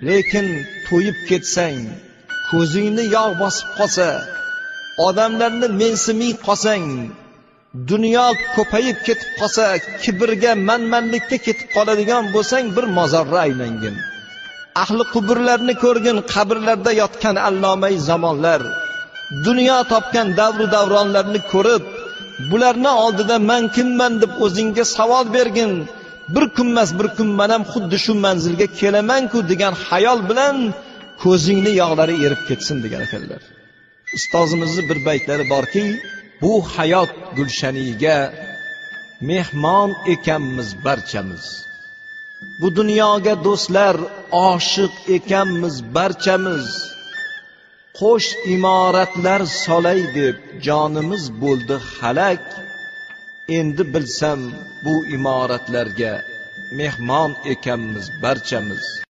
lekin to'yib ketsang, ko'zingni yog' bosib qolsa, odamlarni mensimay qolsang, dunyo ko'payib ketib qolsa, kibrga, manmanlikka ketib qoladigan bo'lsang, bir mozorga aylangin. Ahli quburlarni ko'rgin, qabrlarda yotgan allomay zamonlar, dunyo topgan davru davronlarni ko'rib, bularni oldida men kimman deb o'zingga savol bergin. Bir kunmas bir kun men ham xuddi shu manzilga kelaman-ku degan xayol bilan ko'zingni yog'lari erib ketsin degan ekanlar. Ustozimizning bir baytlari borki, bu hayot gulshaniga mehmon ekanmiz barchamiz. Bu dunyoga do'stlar oshiq ekanmiz barchamiz. Qo'sh imoratlar solay deb jonimiz bo'ldi halak. Endi bilsam bu imoratlarga mehmon ekanmiz barchamiz.